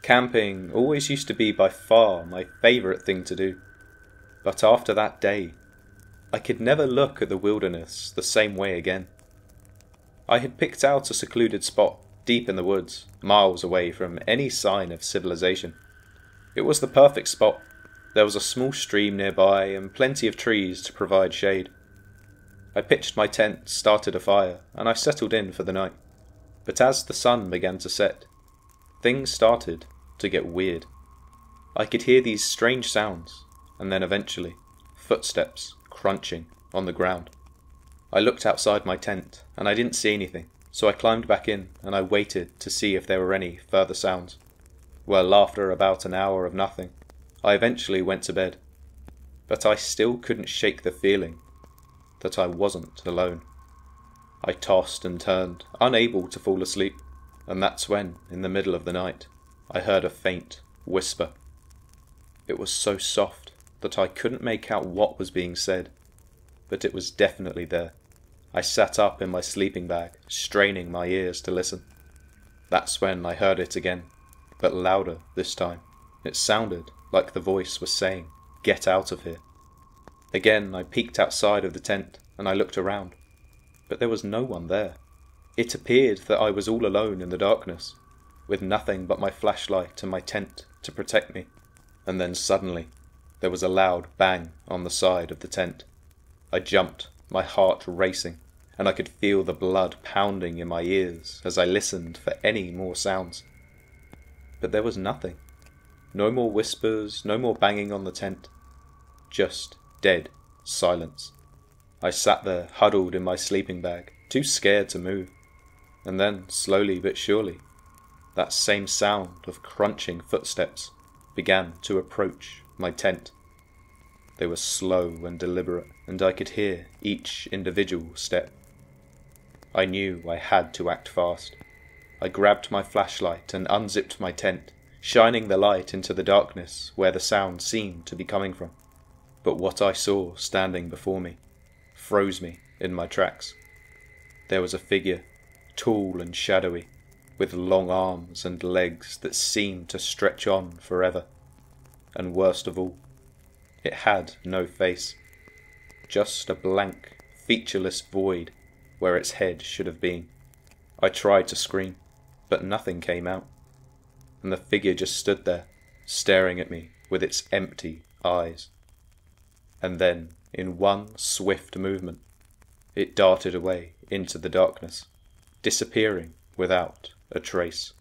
Camping always used to be by far my favourite thing to do, but after that day, I could never look at the wilderness the same way again. I had picked out a secluded spot deep in the woods, miles away from any sign of civilization. It was the perfect spot. There was a small stream nearby and plenty of trees to provide shade. I pitched my tent, started a fire, and I settled in for the night. But as the sun began to set, things started to get weird. I could hear these strange sounds, and then eventually, footsteps crunching on the ground. I looked outside my tent, and I didn't see anything, so I climbed back in, and I waited to see if there were any further sounds. Well, after about an hour of nothing, I eventually went to bed. But I still couldn't shake the feeling that I wasn't alone. I tossed and turned, unable to fall asleep, and that's when, in the middle of the night, I heard a faint whisper. It was so soft that I couldn't make out what was being said, but it was definitely there. I sat up in my sleeping bag, straining my ears to listen. That's when I heard it again, but louder this time. It sounded like the voice was saying, "Get out of here." Again I peeked outside of the tent, and I looked around, but there was no one there. It appeared that I was all alone in the darkness, with nothing but my flashlight and my tent to protect me. And then suddenly, there was a loud bang on the side of the tent. I jumped, my heart racing, and I could feel the blood pounding in my ears as I listened for any more sounds. But there was nothing. No more whispers, no more banging on the tent. Just dead silence. I sat there, huddled in my sleeping bag, too scared to move. And then, slowly but surely, that same sound of crunching footsteps began to approach my tent. They were slow and deliberate, and I could hear each individual step. I knew I had to act fast. I grabbed my flashlight and unzipped my tent, shining the light into the darkness where the sound seemed to be coming from. But what I saw standing before me froze me in my tracks. There was a figure, tall and shadowy, with long arms and legs that seemed to stretch on forever. And worst of all, it had no face, just a blank, featureless void where its head should have been. I tried to scream, but nothing came out, and the figure just stood there, staring at me with its empty eyes. And then, in one swift movement, it darted away into the darkness, disappearing without a trace.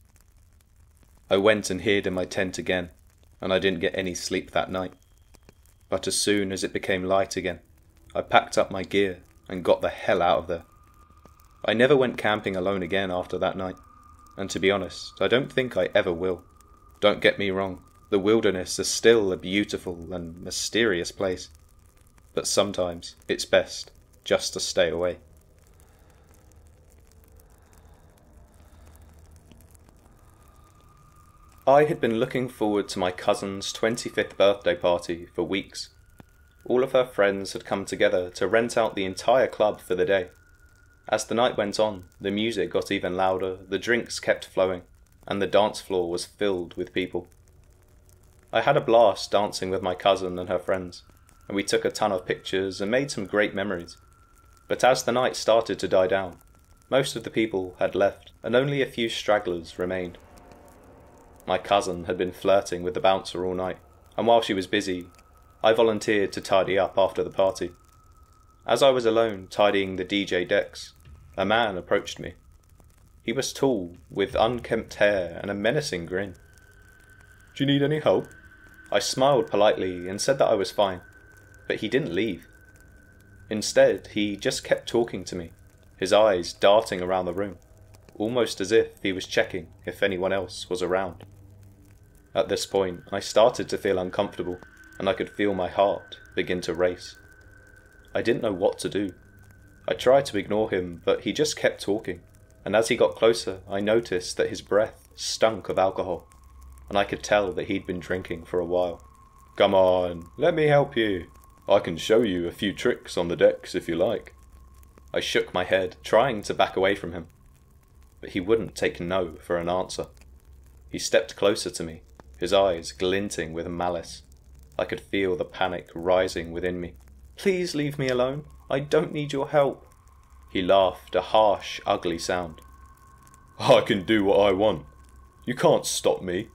I went and hid in my tent again, and I didn't get any sleep that night. But as soon as it became light again, I packed up my gear and got the hell out of there. I never went camping alone again after that night, and to be honest, I don't think I ever will. Don't get me wrong, the wilderness is still a beautiful and mysterious place, but sometimes it's best just to stay away. I had been looking forward to my cousin's 25th birthday party for weeks. All of her friends had come together to rent out the entire club for the day. As the night went on, the music got even louder, the drinks kept flowing, and the dance floor was filled with people. I had a blast dancing with my cousin and her friends, and we took a ton of pictures and made some great memories. But as the night started to die down, most of the people had left, and only a few stragglers remained. My cousin had been flirting with the bouncer all night, and while she was busy, I volunteered to tidy up after the party. As I was alone tidying the DJ decks, a man approached me. He was tall, with unkempt hair and a menacing grin. "Do you need any help?" I smiled politely and said that I was fine, but he didn't leave. Instead, he just kept talking to me, his eyes darting around the room, almost as if he was checking if anyone else was around. At this point, I started to feel uncomfortable, and I could feel my heart begin to race. I didn't know what to do. I tried to ignore him, but he just kept talking, and as he got closer, I noticed that his breath stunk of alcohol, and I could tell that he'd been drinking for a while. "Come on, let me help you. I can show you a few tricks on the decks if you like." I shook my head, trying to back away from him, but he wouldn't take no for an answer. He He stepped closer to me, his eyes glinting with malice. I could feel the panic rising within me. "Please leave me alone. I don't need your help." He laughed, a harsh, ugly sound. "I can do what I want. You can't stop me."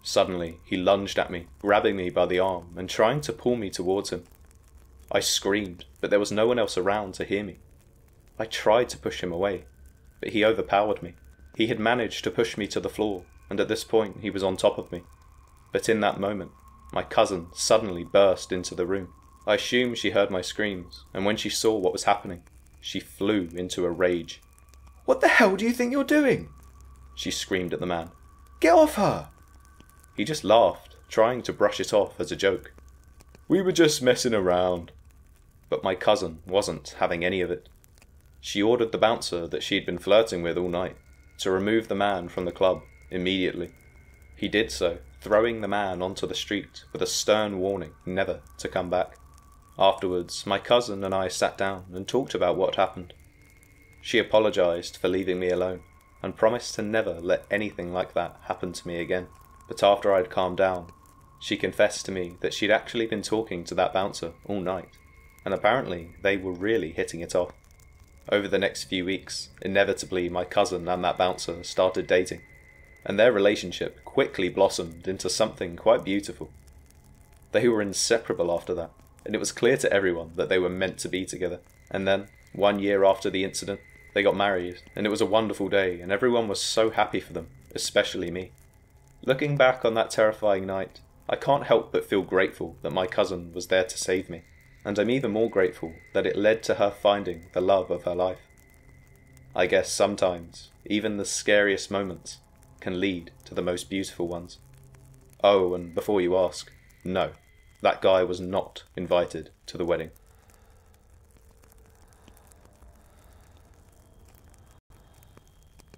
Suddenly, he lunged at me, grabbing me by the arm and trying to pull me towards him. I screamed, but there was no one else around to hear me. I tried to push him away, but he overpowered me. He had managed to push me to the floor, and at this point he was on top of me. But in that moment, my cousin suddenly burst into the room. I assume she heard my screams, and when she saw what was happening, she flew into a rage. "What the hell do you think you're doing?" she screamed at the man. "Get off her!" He just laughed, trying to brush it off as a joke. "We were just messing around." But my cousin wasn't having any of it. She ordered the bouncer that she'd been flirting with all night to remove the man from the club immediately. He did so, throwing the man onto the street with a stern warning never to come back. Afterwards, my cousin and I sat down and talked about what happened. She apologised for leaving me alone and promised to never let anything like that happen to me again. But after I'd calmed down, she confessed to me that she'd actually been talking to that bouncer all night, and apparently they were really hitting it off. Over the next few weeks, inevitably my cousin and that bouncer started dating, and their relationship quickly blossomed into something quite beautiful. They were inseparable after that, and it was clear to everyone that they were meant to be together. And then, 1 year after the incident, they got married, and it was a wonderful day, and everyone was so happy for them, especially me. Looking back on that terrifying night, I can't help but feel grateful that my cousin was there to save me, and I'm even more grateful that it led to her finding the love of her life. I guess sometimes, even the scariest moments can lead to the most beautiful ones. Oh, and before you ask, no, that guy was not invited to the wedding.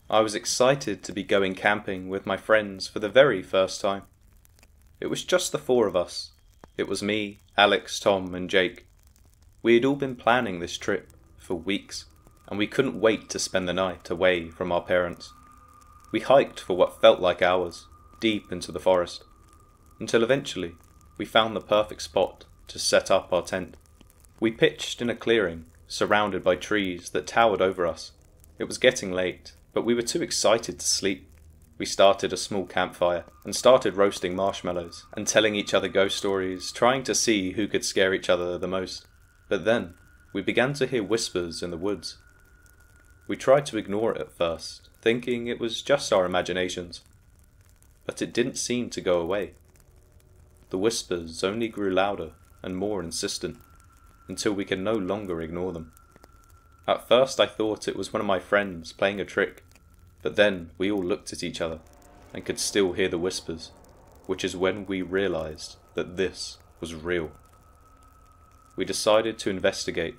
I was excited to be going camping with my friends for the very first time. It was just the 4 of us. It was me, Alex, Tom, and Jake. We had all been planning this trip for weeks, and we couldn't wait to spend the night away from our parents. We hiked for what felt like hours, deep into the forest, until eventually we found the perfect spot to set up our tent. We pitched in a clearing, surrounded by trees that towered over us. It was getting late, but we were too excited to sleep. We started a small campfire and started roasting marshmallows and telling each other ghost stories, trying to see who could scare each other the most. But then, we began to hear whispers in the woods. We tried to ignore it at first, thinking it was just our imaginations. But it didn't seem to go away. The whispers only grew louder and more insistent, until we could no longer ignore them. At first I thought it was one of my friends playing a trick, but then we all looked at each other and could still hear the whispers, which is when we realised that this was real. We decided to investigate,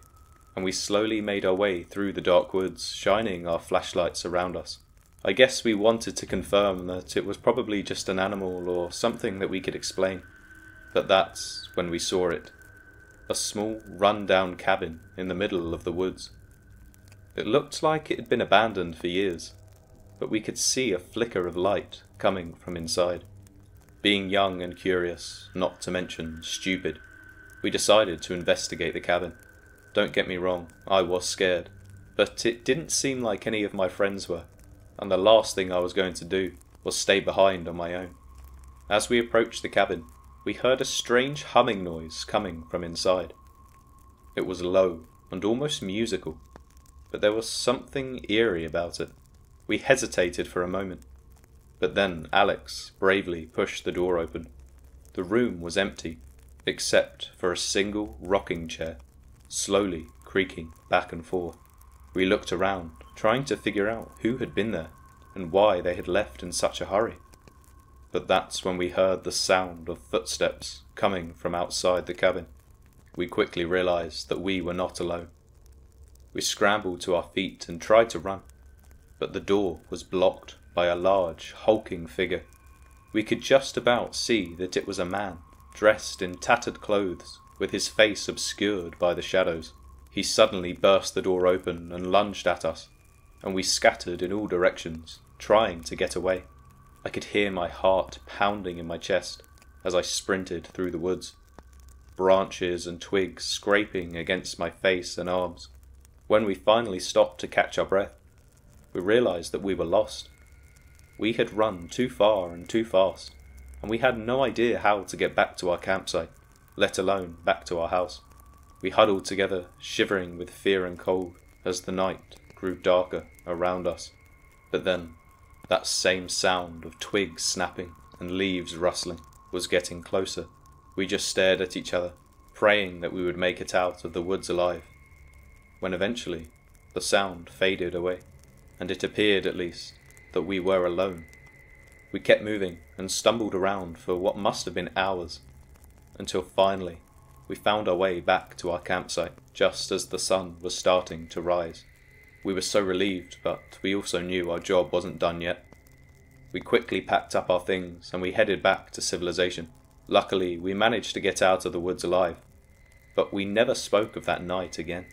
and we slowly made our way through the dark woods, shining our flashlights around us. I guess we wanted to confirm that it was probably just an animal or something that we could explain. But that's when we saw it. A small, run-down cabin in the middle of the woods. It looked like it had been abandoned for years, but we could see a flicker of light coming from inside. Being young and curious, not to mention stupid, we decided to investigate the cabin. Don't get me wrong, I was scared, but it didn't seem like any of my friends were, and the last thing I was going to do was stay behind on my own. As we approached the cabin, we heard a strange humming noise coming from inside. It was low and almost musical, but there was something eerie about it. We hesitated for a moment, but then Alex bravely pushed the door open. The room was empty, except for a single rocking chair, slowly creaking back and forth. We looked around, trying to figure out who had been there and why they had left in such a hurry. But that's when we heard the sound of footsteps coming from outside the cabin. We quickly realised that we were not alone. We scrambled to our feet and tried to run, but the door was blocked by a large, hulking figure. We could just about see that it was a man, dressed in tattered clothes, with his face obscured by the shadows. He suddenly burst the door open and lunged at us, and we scattered in all directions, trying to get away. I could hear my heart pounding in my chest as I sprinted through the woods, branches and twigs scraping against my face and arms. When we finally stopped to catch our breath, we realized that we were lost. We had run too far and too fast, and we had no idea how to get back to our campsite, let alone back to our house. We huddled together, shivering with fear and cold, as the night grew darker around us. But then, that same sound of twigs snapping and leaves rustling was getting closer. We just stared at each other, praying that we would make it out of the woods alive. When eventually, the sound faded away, and it appeared at least that we were alone. We kept moving and stumbled around for what must have been hours, until finally we found our way back to our campsite just as the sun was starting to rise. We were so relieved, but we also knew our job wasn't done yet. We quickly packed up our things and we headed back to civilization. Luckily, we managed to get out of the woods alive, but we never spoke of that night again.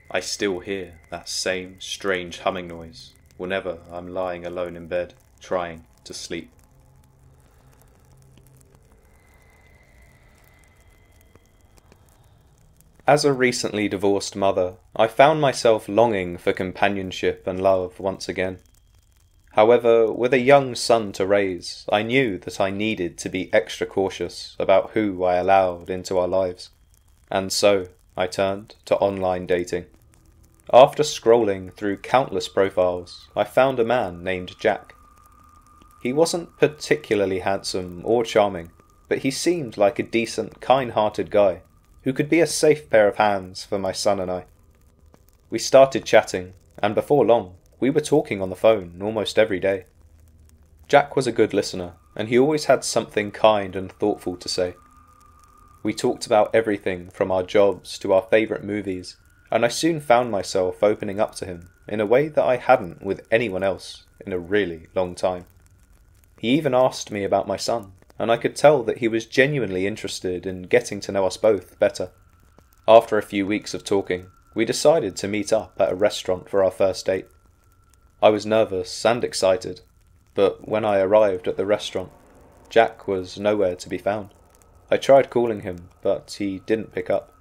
I still hear that same strange humming noise whenever I'm lying alone in bed, trying to sleep. As a recently divorced mother, I found myself longing for companionship and love once again. However, with a young son to raise, I knew that I needed to be extra cautious about who I allowed into our lives. And so, I turned to online dating. After scrolling through countless profiles, I found a man named Jack. He wasn't particularly handsome or charming, but he seemed like a decent, kind-hearted guy who could be a safe pair of hands for my son and I. We started chatting, and before long, we were talking on the phone almost every day. Jack was a good listener, and he always had something kind and thoughtful to say. We talked about everything from our jobs to our favourite movies, and I soon found myself opening up to him in a way that I hadn't with anyone else in a really long time. He even asked me about my son, and I could tell that he was genuinely interested in getting to know us both better. After a few weeks of talking, we decided to meet up at a restaurant for our first date. I was nervous and excited, but when I arrived at the restaurant, Jack was nowhere to be found. I tried calling him, but he didn't pick up.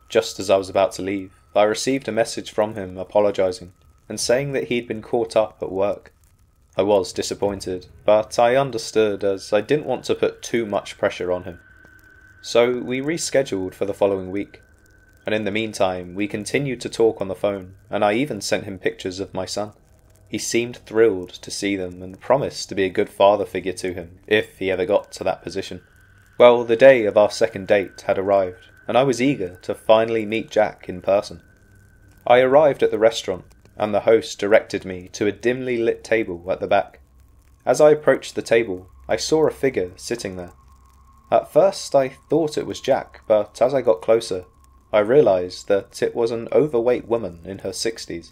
Just as I was about to leave, I received a message from him apologising and saying that he'd been caught up at work. I was disappointed, but I understood as I didn't want to put too much pressure on him. So we rescheduled for the following week, and in the meantime we continued to talk on the phone, and I even sent him pictures of my son. He seemed thrilled to see them and promised to be a good father figure to him if he ever got to that position. Well, the day of our second date had arrived, and I was eager to finally meet Jack in person. I arrived at the restaurant, and the host directed me to a dimly lit table at the back. As I approached the table, I saw a figure sitting there. At first I thought it was Jack, but as I got closer, I realised that it was an overweight woman in her 60s.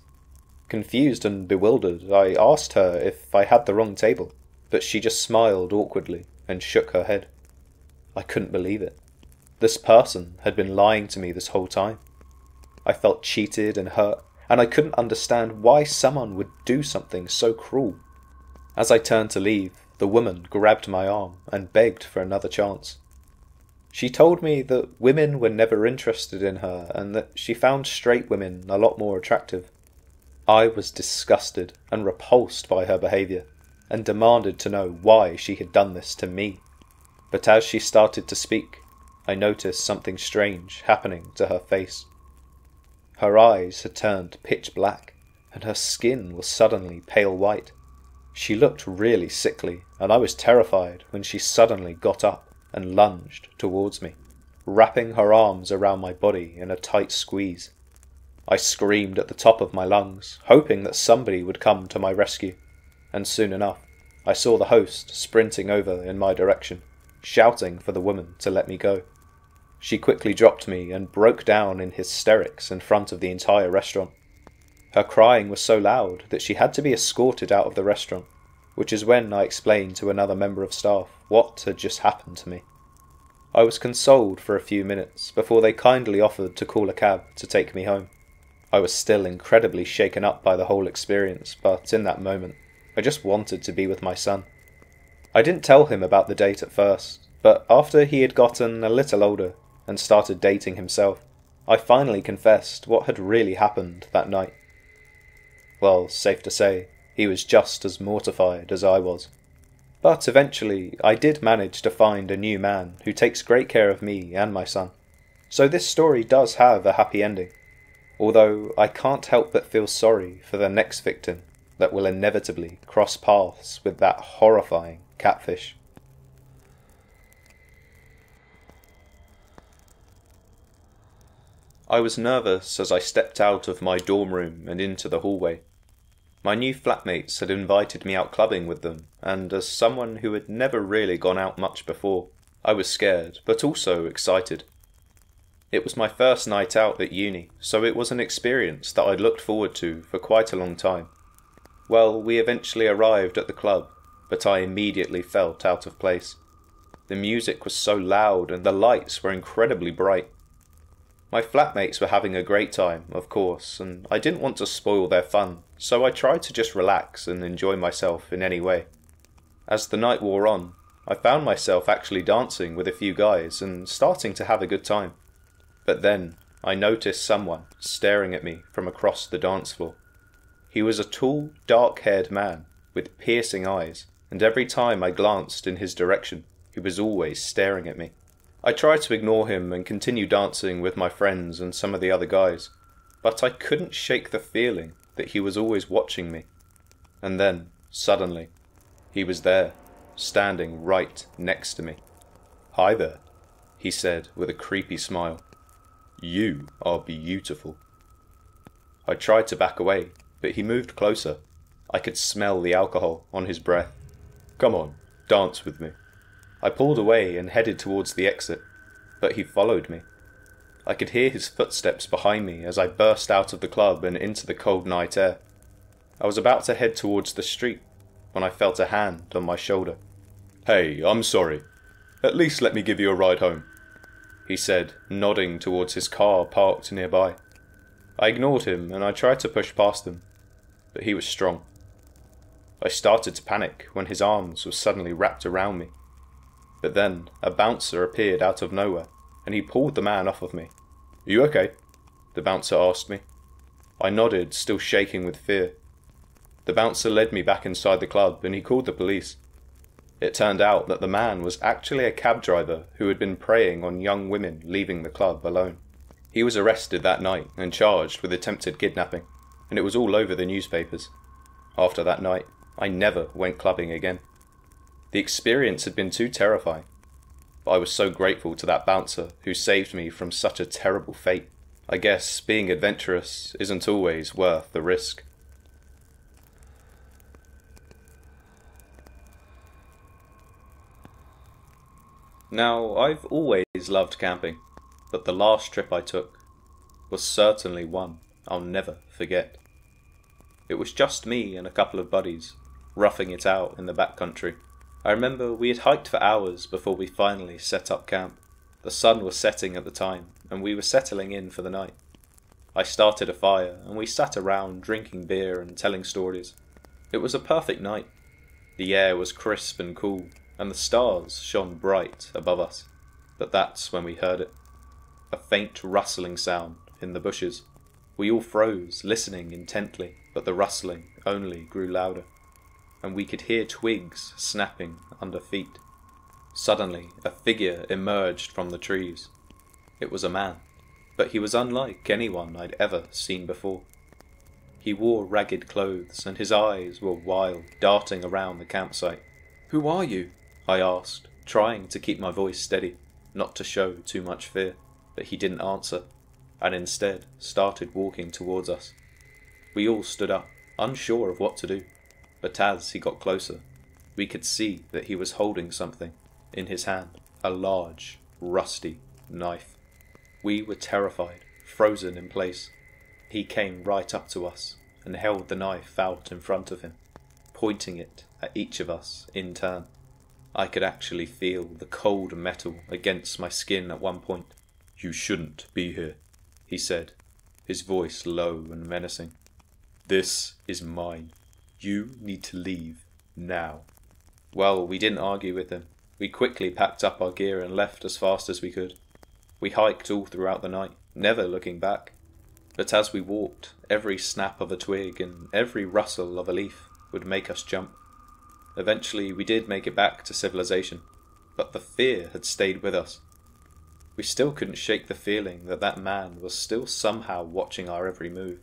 Confused and bewildered, I asked her if I had the wrong table, but she just smiled awkwardly and shook her head. I couldn't believe it. This person had been lying to me this whole time. I felt cheated and hurt, and I couldn't understand why someone would do something so cruel. As I turned to leave, the woman grabbed my arm and begged for another chance. She told me that women were never interested in her and that she found straight women a lot more attractive. I was disgusted and repulsed by her behaviour and demanded to know why she had done this to me. But as she started to speak, I noticed something strange happening to her face. Her eyes had turned pitch black, and her skin was suddenly pale white. She looked really sickly, and I was terrified when she suddenly got up and lunged towards me, wrapping her arms around my body in a tight squeeze. I screamed at the top of my lungs, hoping that somebody would come to my rescue, and soon enough, I saw the host sprinting over in my direction, shouting for the woman to let me go. She quickly dropped me and broke down in hysterics in front of the entire restaurant. Her crying was so loud that she had to be escorted out of the restaurant, which is when I explained to another member of staff what had just happened to me. I was consoled for a few minutes before they kindly offered to call a cab to take me home. I was still incredibly shaken up by the whole experience, but in that moment, I just wanted to be with my son. I didn't tell him about the date at first, but after he had gotten a little older and started dating himself, I finally confessed what had really happened that night. Well, safe to say, he was just as mortified as I was. But eventually, I did manage to find a new man who takes great care of me and my son. So this story does have a happy ending, although I can't help but feel sorry for the next victim that will inevitably cross paths with that horrifying catfish. I was nervous as I stepped out of my dorm room and into the hallway. My new flatmates had invited me out clubbing with them, and as someone who had never really gone out much before, I was scared, but also excited. It was my first night out at uni, so it was an experience that I'd looked forward to for quite a long time. Well, we eventually arrived at the club, but I immediately felt out of place. The music was so loud and the lights were incredibly bright. My flatmates were having a great time, of course, and I didn't want to spoil their fun, so I tried to just relax and enjoy myself in any way. As the night wore on, I found myself actually dancing with a few guys and starting to have a good time. But then, I noticed someone staring at me from across the dance floor. He was a tall, dark-haired man with piercing eyes, and every time I glanced in his direction, he was always staring at me. I tried to ignore him and continue dancing with my friends and some of the other guys, but I couldn't shake the feeling that he was always watching me. And then, suddenly, he was there, standing right next to me. "Hi there," he said with a creepy smile. "You are beautiful." I tried to back away, but he moved closer. I could smell the alcohol on his breath. "Come on, dance with me." I pulled away and headed towards the exit, but he followed me. I could hear his footsteps behind me as I burst out of the club and into the cold night air. I was about to head towards the street when I felt a hand on my shoulder. "Hey, I'm sorry. At least let me give you a ride home," he said, nodding towards his car parked nearby. I ignored him and I tried to push past him, but he was strong. I started to panic when his arms were suddenly wrapped around me. But then a bouncer appeared out of nowhere, and he pulled the man off of me. "Are you okay?" the bouncer asked me. I nodded, still shaking with fear. The bouncer led me back inside the club and he called the police. It turned out that the man was actually a cab driver who had been preying on young women leaving the club alone. He was arrested that night and charged with attempted kidnapping, and it was all over the newspapers. After that night, I never went clubbing again. The experience had been too terrifying, but I was so grateful to that bouncer who saved me from such a terrible fate. I guess being adventurous isn't always worth the risk. Now, I've always loved camping, but the last trip I took was certainly one I'll never forget. It was just me and a couple of buddies, roughing it out in the backcountry. I remember we had hiked for hours before we finally set up camp. The sun was setting at the time, and we were settling in for the night. I started a fire, and we sat around drinking beer and telling stories. It was a perfect night. The air was crisp and cool, and the stars shone bright above us. But that's when we heard it. A faint rustling sound in the bushes. We all froze, listening intently, but the rustling only grew louder, and we could hear twigs snapping under feet. Suddenly, a figure emerged from the trees. It was a man, but he was unlike anyone I'd ever seen before. He wore ragged clothes, and his eyes were wild, darting around the campsite. "Who are you?" I asked, trying to keep my voice steady, not to show too much fear, but he didn't answer, and instead started walking towards us. We all stood up, unsure of what to do, but as he got closer, we could see that he was holding something in his hand, a large, rusty knife. We were terrified, frozen in place. He came right up to us and held the knife out in front of him, pointing it at each of us in turn. I could actually feel the cold metal against my skin at one point. "You shouldn't be here," he said, his voice low and menacing. "This is mine. You need to leave now." Well, we didn't argue with him. We quickly packed up our gear and left as fast as we could. We hiked all throughout the night, never looking back. But as we walked, every snap of a twig and every rustle of a leaf would make us jump. Eventually we did make it back to civilization, but the fear had stayed with us. We still couldn't shake the feeling that that man was still somehow watching our every move.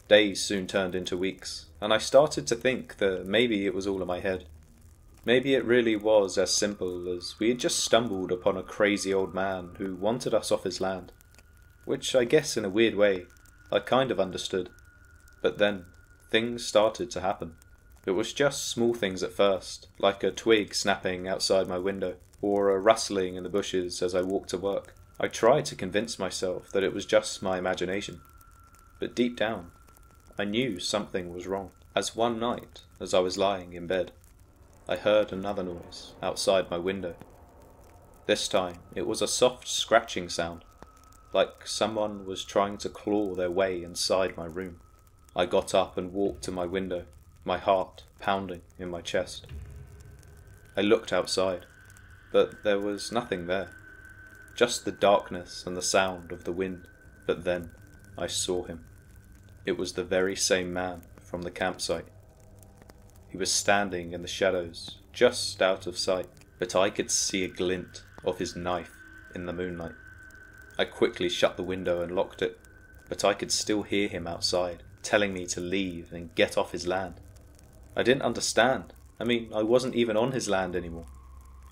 Days soon turned into weeks, and I started to think that maybe it was all in my head. Maybe it really was as simple as we had just stumbled upon a crazy old man who wanted us off his land. Which I guess in a weird way, I kind of understood. But then, things started to happen. It was just small things at first, like a twig snapping outside my window, or a rustling in the bushes as I walked to work. I tried to convince myself that it was just my imagination. But deep down, I knew something was wrong. As one night, as I was lying in bed, I heard another noise outside my window. This time, it was a soft scratching sound, like someone was trying to claw their way inside my room. I got up and walked to my window, my heart pounding in my chest. I looked outside, but there was nothing there, just the darkness and the sound of the wind. But then I saw him. It was the very same man from the campsite. He was standing in the shadows, just out of sight, but I could see a glint of his knife in the moonlight. I quickly shut the window and locked it, but I could still hear him outside, telling me to leave and get off his land. I didn't understand. I wasn't even on his land anymore.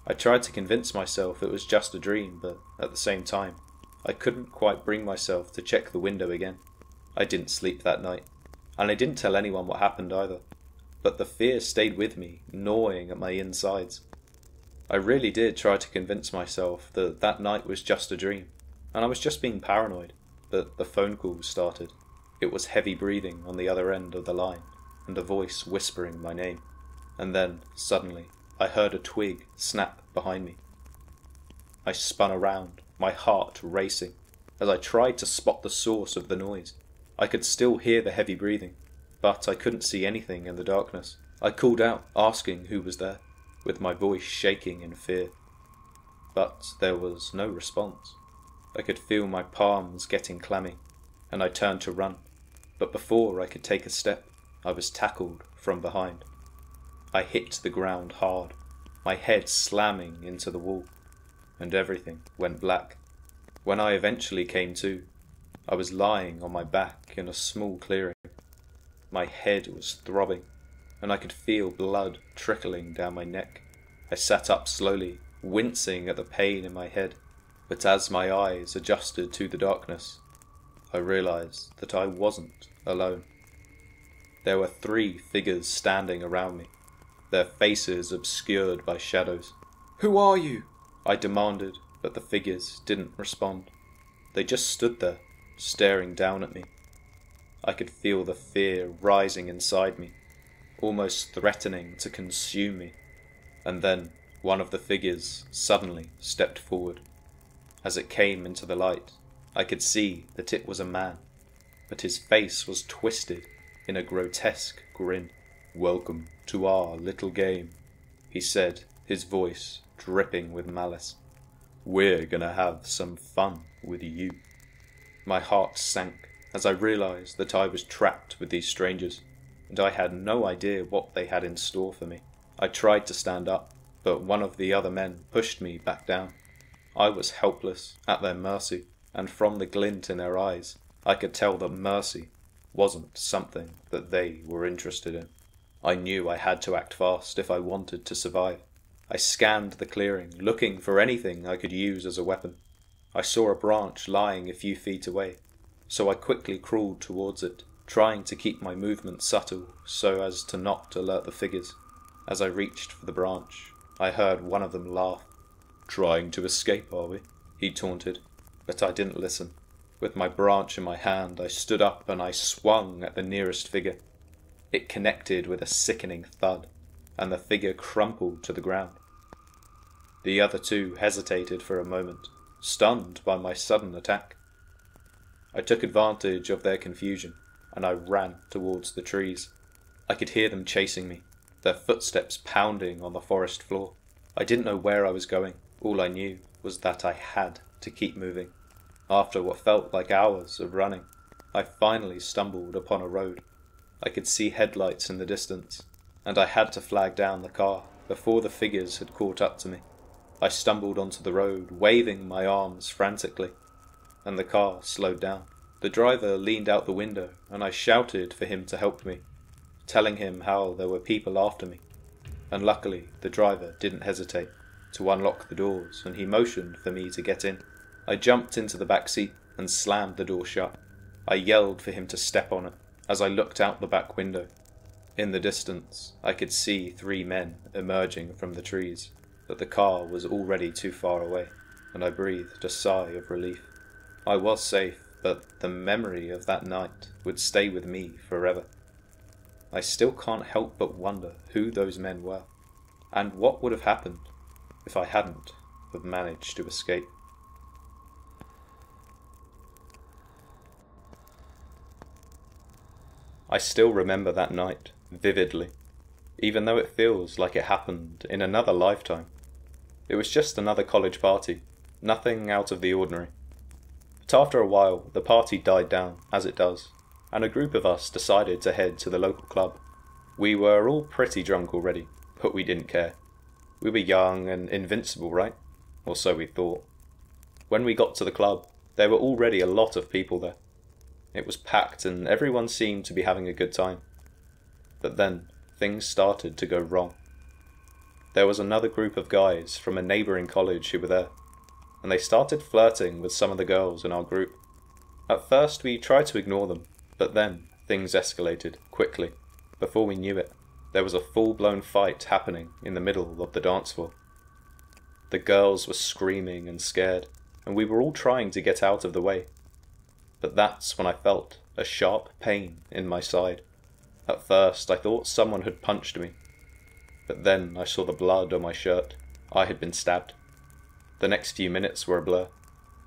I tried to convince myself it was just a dream, but at the same time, I couldn't quite bring myself to check the window again. I didn't sleep that night, and I didn't tell anyone what happened either. But the fear stayed with me, gnawing at my insides. I really did try to convince myself that that night was just a dream, and I was just being paranoid. But the phone call started. It was heavy breathing on the other end of the line, and a voice whispering my name. And then, suddenly, I heard a twig snap behind me. I spun around, my heart racing, as I tried to spot the source of the noise. I could still hear the heavy breathing, but I couldn't see anything in the darkness. I called out, asking who was there, with my voice shaking in fear. But there was no response. I could feel my palms getting clammy, and I turned to run. But before I could take a step, I was tackled from behind. I hit the ground hard, my head slamming into the wall, and everything went black. When I eventually came to, I was lying on my back in a small clearing. My head was throbbing, and I could feel blood trickling down my neck. I sat up slowly, wincing at the pain in my head, but as my eyes adjusted to the darkness, I realized that I wasn't alone. There were 3 figures standing around me, their faces obscured by shadows. Who are you? I demanded, but the figures didn't respond. They just stood there, staring down at me. I could feel the fear rising inside me, almost threatening to consume me. And then one of the figures suddenly stepped forward. As it came into the light, I could see that it was a man, but his face was twisted in a grotesque grin. "Welcome to our little game," he said, his voice dripping with malice. "We're gonna have some fun with you." My heart sank as I realized that I was trapped with these strangers, and I had no idea what they had in store for me. I tried to stand up, but one of the other men pushed me back down. I was helpless, at their mercy, and from the glint in their eyes, I could tell that mercy wasn't something that they were interested in. I knew I had to act fast if I wanted to survive. I scanned the clearing, looking for anything I could use as a weapon. I saw a branch lying a few feet away, so I quickly crawled towards it, trying to keep my movements subtle so as to not alert the figures. As I reached for the branch, I heard one of them laugh. "Trying to escape, are we?" he taunted, but I didn't listen. With my branch in my hand, I stood up and I swung at the nearest figure. It connected with a sickening thud, and the figure crumpled to the ground. The other 2 hesitated for a moment, stunned by my sudden attack. I took advantage of their confusion, and I ran towards the trees. I could hear them chasing me, their footsteps pounding on the forest floor. I didn't know where I was going. All I knew was that I had to keep moving. After what felt like hours of running, I finally stumbled upon a road. I could see headlights in the distance, and I had to flag down the car before the figures had caught up to me. I stumbled onto the road, waving my arms frantically, and the car slowed down. The driver leaned out the window, and I shouted for him to help me, telling him how there were people after me. And luckily, the driver didn't hesitate to unlock the doors, and he motioned for me to get in. I jumped into the back seat and slammed the door shut. I yelled for him to step on it as I looked out the back window. In the distance, I could see 3 men emerging from the trees, but the car was already too far away, and I breathed a sigh of relief. I was safe, but the memory of that night would stay with me forever. I still can't help but wonder who those men were, and what would have happened if I hadn't have managed to escape. I still remember that night vividly, even though it feels like it happened in another lifetime. It was just another college party, nothing out of the ordinary. But after a while, the party died down, as it does, and a group of us decided to head to the local club. We were all pretty drunk already, but we didn't care. We were young and invincible, right? Or so we thought. When we got to the club, there were already a lot of people there. It was packed and everyone seemed to be having a good time. But then, things started to go wrong. There was another group of guys from a neighbouring college who were there, and they started flirting with some of the girls in our group. At first we tried to ignore them, but then things escalated quickly. Before we knew it, there was a full-blown fight happening in the middle of the dance floor. The girls were screaming and scared, and we were all trying to get out of the way. But that's when I felt a sharp pain in my side. At first I thought someone had punched me, but then I saw the blood on my shirt. I had been stabbed. The next few minutes were a blur.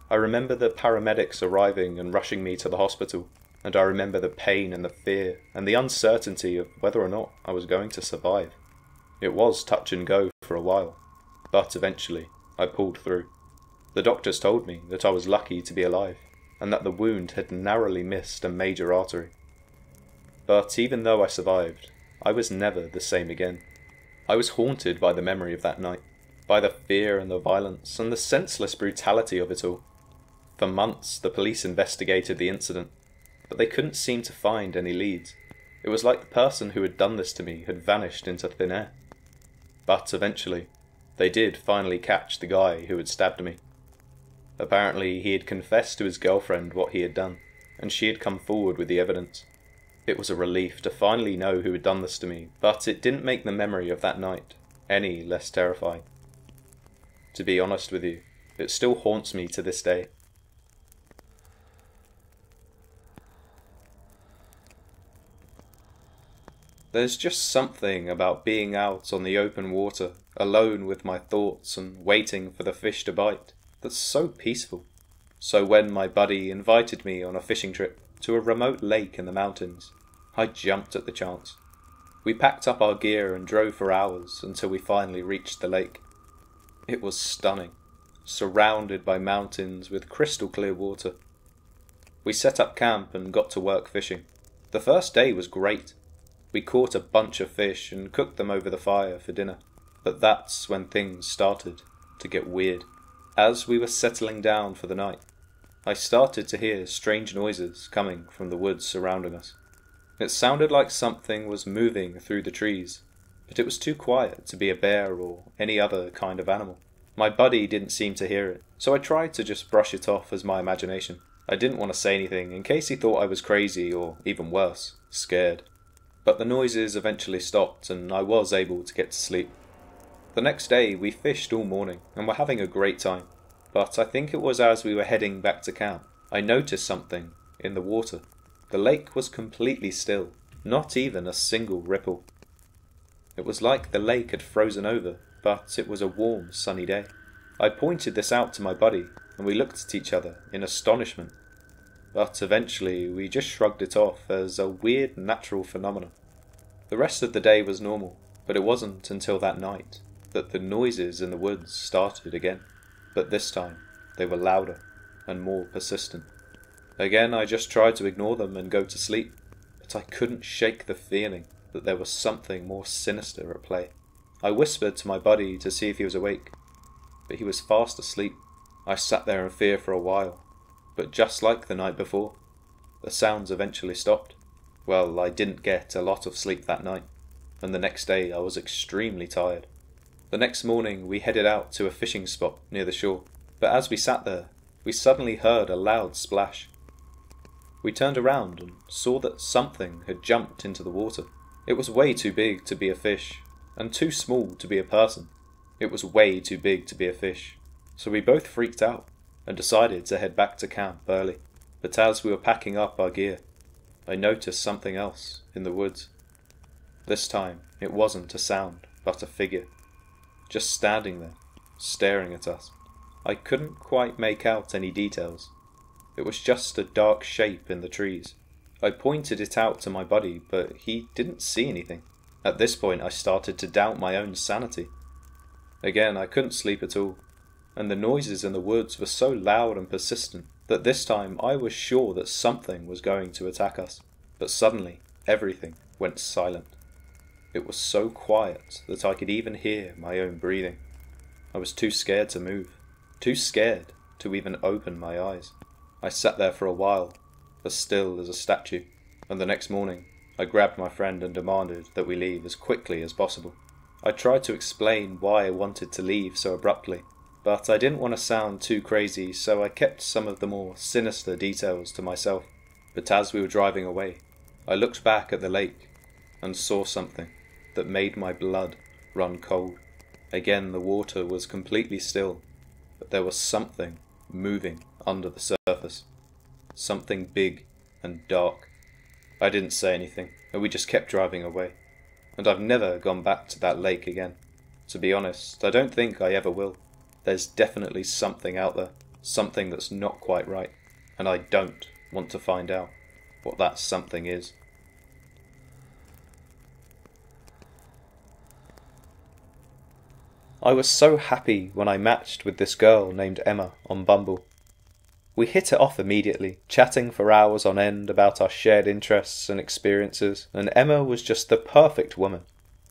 I remember the paramedics arriving and rushing me to the hospital, and I remember the pain and the fear and the uncertainty of whether or not I was going to survive. It was touch and go for a while, but eventually I pulled through. The doctors told me that I was lucky to be alive, and that the wound had narrowly missed a major artery. But even though I survived, I was never the same again. I was haunted by the memory of that night, by the fear and the violence and the senseless brutality of it all. For months the police investigated the incident, but they couldn't seem to find any leads. It was like the person who had done this to me had vanished into thin air. But eventually, they did finally catch the guy who had stabbed me. Apparently he had confessed to his girlfriend what he had done, and she had come forward with the evidence. It was a relief to finally know who had done this to me, but it didn't make the memory of that night any less terrifying. To be honest with you, it still haunts me to this day. There's just something about being out on the open water, alone with my thoughts and waiting for the fish to bite, that's so peaceful. So when my buddy invited me on a fishing trip to a remote lake in the mountains, I jumped at the chance. We packed up our gear and drove for hours until we finally reached the lake. It was stunning, surrounded by mountains with crystal clear water. We set up camp and got to work fishing. The first day was great. We caught a bunch of fish and cooked them over the fire for dinner. But that's when things started to get weird. As we were settling down for the night, I started to hear strange noises coming from the woods surrounding us. It sounded like something was moving through the trees, but it was too quiet to be a bear or any other kind of animal. My buddy didn't seem to hear it, so I tried to just brush it off as my imagination. I didn't want to say anything in case he thought I was crazy or, even worse, scared. But the noises eventually stopped and I was able to get to sleep. The next day we fished all morning and were having a great time, but I think it was as we were heading back to camp, I noticed something in the water. The lake was completely still, not even a single ripple. It was like the lake had frozen over, but it was a warm, sunny day. I pointed this out to my buddy and we looked at each other in astonishment, but eventually we just shrugged it off as a weird natural phenomenon. The rest of the day was normal. But it wasn't until that night that the noises in the woods started again, but this time they were louder and more persistent. Again, I just tried to ignore them and go to sleep, but I couldn't shake the feeling that there was something more sinister at play. I whispered to my buddy to see if he was awake, but he was fast asleep. I sat there in fear for a while, but just like the night before, the sounds eventually stopped. Well, I didn't get a lot of sleep that night, and the next day I was extremely tired. The next morning we headed out to a fishing spot near the shore, but as we sat there, we suddenly heard a loud splash. We turned around and saw that something had jumped into the water. It was way too big to be a fish, and too small to be a person. It was way too big to be a fish, so we both freaked out and decided to head back to camp early. But as we were packing up our gear, I noticed something else in the woods. This time it wasn't a sound, but a figure, just standing there, staring at us. I couldn't quite make out any details. It was just a dark shape in the trees. I pointed it out to my buddy, but he didn't see anything. At this point I started to doubt my own sanity. Again, I couldn't sleep at all, and the noises in the woods were so loud and persistent that this time I was sure that something was going to attack us. But suddenly, everything went silent. It was so quiet that I could even hear my own breathing. I was too scared to move, too scared to even open my eyes. I sat there for a while, as still as a statue, and the next morning I grabbed my friend and demanded that we leave as quickly as possible. I tried to explain why I wanted to leave so abruptly, but I didn't want to sound too crazy, so I kept some of the more sinister details to myself. But as we were driving away, I looked back at the lake and saw something that made my blood run cold. Again, the water was completely still, but there was something moving under the surface. Something big and dark. I didn't say anything, and we just kept driving away. And I've never gone back to that lake again. To be honest, I don't think I ever will. There's definitely something out there, something that's not quite right, and I don't want to find out what that something is. I was so happy when I matched with this girl named Emma on Bumble. We hit it off immediately, chatting for hours on end about our shared interests and experiences, and Emma was just the perfect woman.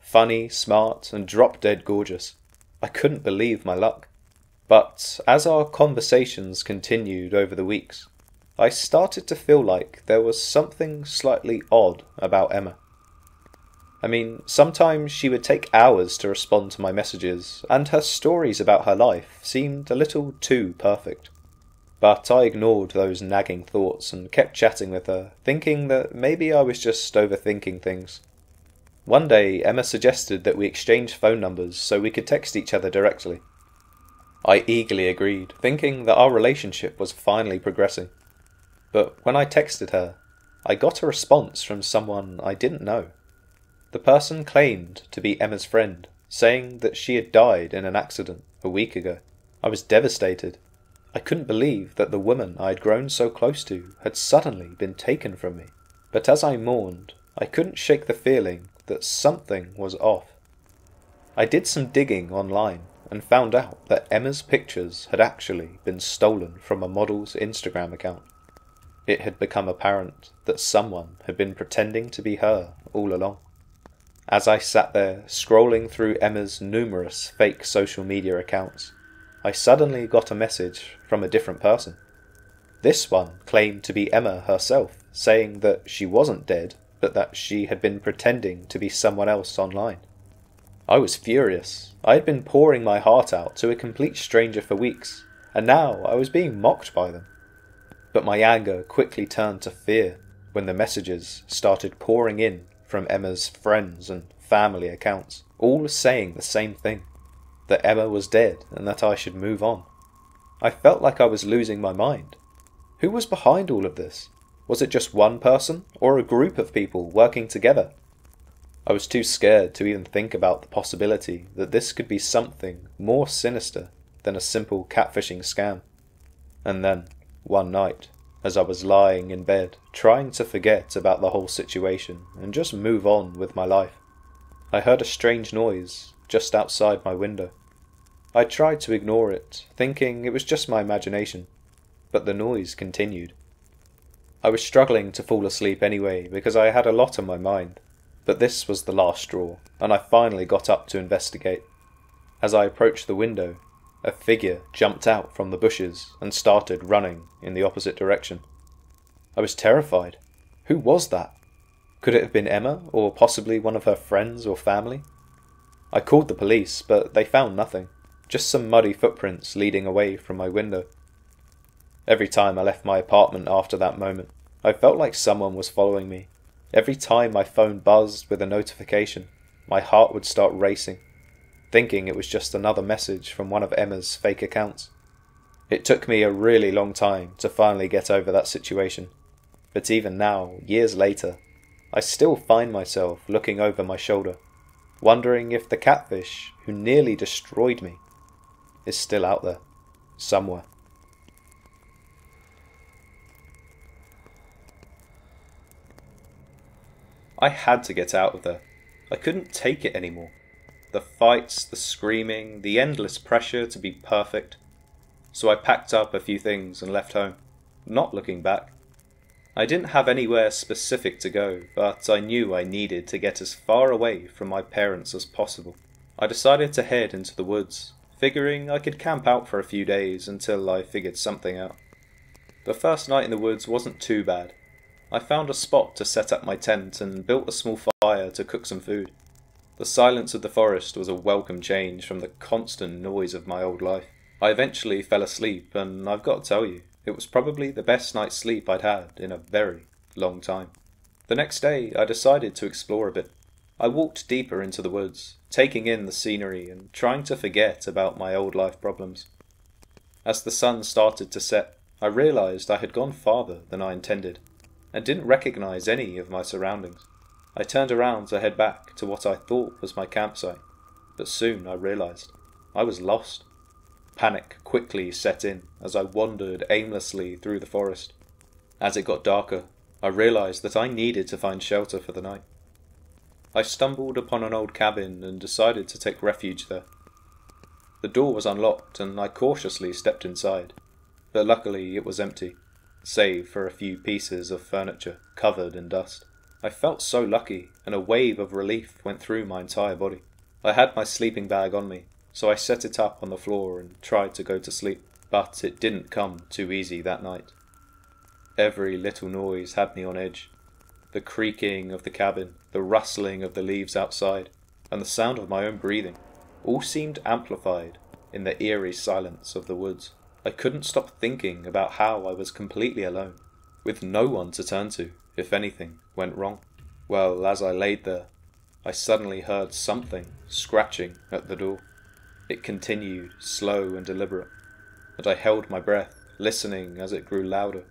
Funny, smart, and drop-dead gorgeous. I couldn't believe my luck. But as our conversations continued over the weeks, I started to feel like there was something slightly odd about Emma. I mean, sometimes she would take hours to respond to my messages, and her stories about her life seemed a little too perfect. But I ignored those nagging thoughts and kept chatting with her, thinking that maybe I was just overthinking things. One day, Emma suggested that we exchange phone numbers so we could text each other directly. I eagerly agreed, thinking that our relationship was finally progressing. But when I texted her, I got a response from someone I didn't know. The person claimed to be Emma's friend, saying that she had died in an accident a week ago. I was devastated. I couldn't believe that the woman I had grown so close to had suddenly been taken from me. But as I mourned, I couldn't shake the feeling that something was off. I did some digging online and found out that Emma's pictures had actually been stolen from a model's Instagram account. It had become apparent that someone had been pretending to be her all along. As I sat there scrolling through Emma's numerous fake social media accounts, I suddenly got a message from a different person. This one claimed to be Emma herself, saying that she wasn't dead, but that she had been pretending to be someone else online. I was furious. I had been pouring my heart out to a complete stranger for weeks, and now I was being mocked by them. But my anger quickly turned to fear when the messages started pouring in from Emma's friends and family accounts, all saying the same thing, that Emma was dead and that I should move on. I felt like I was losing my mind. Who was behind all of this? Was it just one person, or a group of people working together? I was too scared to even think about the possibility that this could be something more sinister than a simple catfishing scam. And then, one night, as I was lying in bed, trying to forget about the whole situation and just move on with my life, I heard a strange noise just outside my window. I tried to ignore it, thinking it was just my imagination, but the noise continued. I was struggling to fall asleep anyway because I had a lot on my mind, but this was the last straw, and I finally got up to investigate. As I approached the window, a figure jumped out from the bushes and started running in the opposite direction. I was terrified. Who was that? Could it have been Emma, or possibly one of her friends or family? I called the police, but they found nothing, just some muddy footprints leading away from my window. Every time I left my apartment after that moment, I felt like someone was following me. Every time my phone buzzed with a notification, my heart would start racing, thinking it was just another message from one of Emma's fake accounts. It took me a really long time to finally get over that situation, but even now, years later, I still find myself looking over my shoulder, wondering if the catfish who nearly destroyed me is still out there, somewhere. I had to get out of there. I couldn't take it anymore. The fights, the screaming, the endless pressure to be perfect. So I packed up a few things and left home, not looking back. I didn't have anywhere specific to go, but I knew I needed to get as far away from my parents as possible. I decided to head into the woods, figuring I could camp out for a few days until I figured something out. The first night in the woods wasn't too bad. I found a spot to set up my tent and built a small fire to cook some food. The silence of the forest was a welcome change from the constant noise of my old life. I eventually fell asleep, and I've got to tell you, it was probably the best night's sleep I'd had in a very long time. The next day, I decided to explore a bit. I walked deeper into the woods, taking in the scenery and trying to forget about my old life problems. As the sun started to set, I realized I had gone farther than I intended, and didn't recognize any of my surroundings. I turned around to head back to what I thought was my campsite, but soon I realized I was lost. Panic quickly set in as I wandered aimlessly through the forest. As it got darker, I realized that I needed to find shelter for the night. I stumbled upon an old cabin and decided to take refuge there. The door was unlocked and I cautiously stepped inside, but luckily it was empty, save for a few pieces of furniture covered in dust. I felt so lucky, and a wave of relief went through my entire body. I had my sleeping bag on me, so I set it up on the floor and tried to go to sleep, but it didn't come too easy that night. Every little noise had me on edge. The creaking of the cabin, the rustling of the leaves outside, and the sound of my own breathing, all seemed amplified in the eerie silence of the woods. I couldn't stop thinking about how I was completely alone, with no one to turn to if anything went wrong. Well, as I laid there, I suddenly heard something scratching at the door. It continued, slow and deliberate, and I held my breath, listening as it grew louder.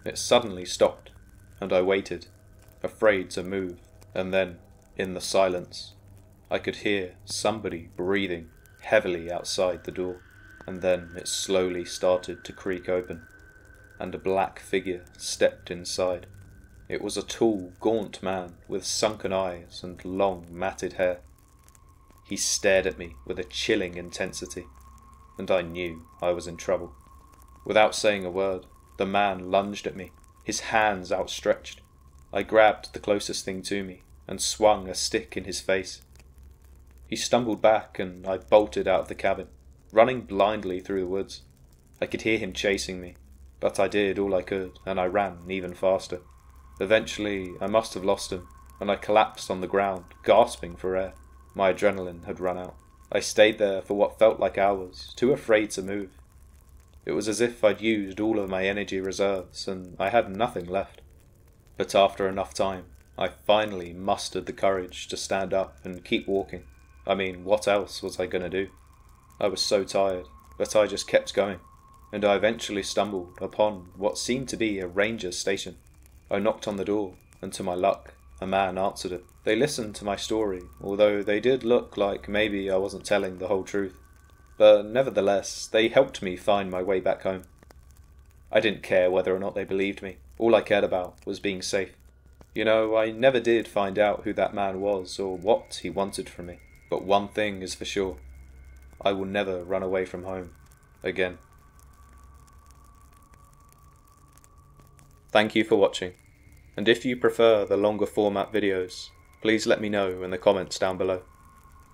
It suddenly stopped, and I waited, afraid to move, and then, in the silence, I could hear somebody breathing heavily outside the door, and then it slowly started to creak open, and a black figure stepped inside. It was a tall, gaunt man with sunken eyes and long, matted hair. He stared at me with a chilling intensity, and I knew I was in trouble. Without saying a word, the man lunged at me, his hands outstretched. I grabbed the closest thing to me and swung a stick in his face. He stumbled back and I bolted out of the cabin, running blindly through the woods. I could hear him chasing me, but I did all I could and I ran even faster. Eventually, I must have lost him, and I collapsed on the ground, gasping for air. My adrenaline had run out. I stayed there for what felt like hours, too afraid to move. It was as if I'd used all of my energy reserves, and I had nothing left. But after enough time, I finally mustered the courage to stand up and keep walking. I mean, what else was I going to do? I was so tired, but I just kept going, and I eventually stumbled upon what seemed to be a ranger station. I knocked on the door, and to my luck, a man answered it. They listened to my story, although they did look like maybe I wasn't telling the whole truth. But nevertheless, they helped me find my way back home. I didn't care whether or not they believed me. All I cared about was being safe. You know, I never did find out who that man was or what he wanted from me. But one thing is for sure. I will never run away from home again. Thank you for watching, and if you prefer the longer format videos, please let me know in the comments down below,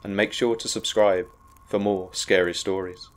and make sure to subscribe for more scary stories.